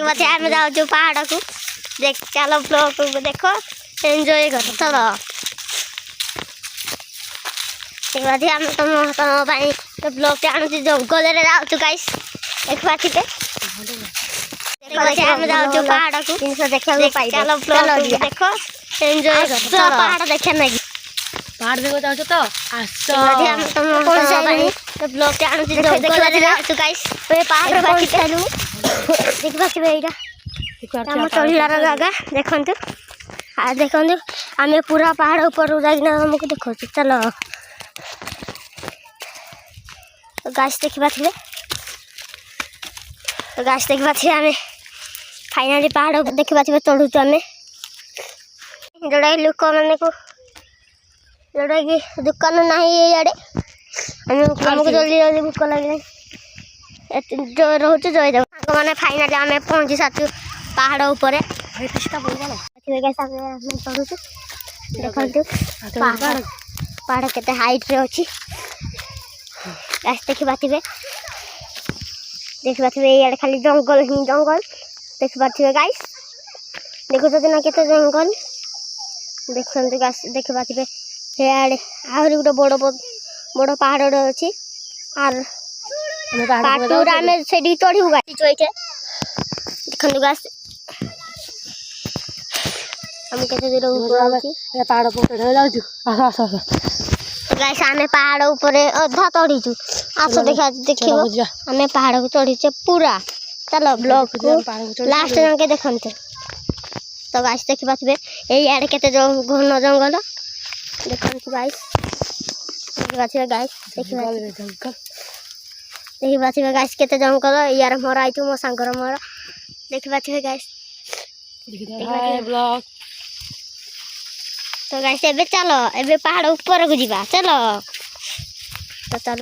बच्चे आम जाऊँ पहाड़ को देख चलो ब्लॉग को देखो एंजॉय करो चलो बच्चे आम तुम तुम ब्लॉग से आणुची जंगल जाऊँ गाइस देखा आम जाऊँ पहाड़ को देखा चलो ब्लॉग देखो एंजॉय करो पहाड़ देखे ना पहाड़ देखो जाओ तो आस तुम ब्लॉग से आणुची जंगल जाऊँ गाइस पहाड़ देखा आम चढ़ार जगह देखु देखु आम पूरा पहाड़ ऊपर जाइना आमको देखो चलो गाछ देखा गाछ देखा आम फाइनाली पहाड़ देखा चढ़ू आम जोड़ा लोक मान को जोड़ा कि दुकान ना इे आमको जल्दी जल्दी भूक लगे रोचे जय देव मैंने फाइनाली आम पहुँची साथी पहाड़ ऊपर चढ़ू देखु पहाड़ के हाइट रे अच्छी देखा देखा ये खाली जंगल ही जंगल देखा गाइस देखो ना केते जंगल देखते गाइस देखा ये आहरी गोटे बड़ बड़ पहाड़ अच्छी आर से चढ़ू गाड़ी देखो गाइस हम केते दूर पहाड़ जाऊँ गाइस आम पहाड़ ऊपर अधा चढ़ीचु आस देखा देखो आम पहाड़ को चढ़ीचे पूरा चलो ब्लॉग को लास्ट जाके देखते तो गाइस देखा ये केते घन जंगल देखो गाइस देखा गाइस देखा गाइस केते जंगल यार मोर आई मो सांगर मोर देखा गाइस तो गाइस एबे चलो एबे पहाड़ ऊपर को जीवा चलो तो चलो।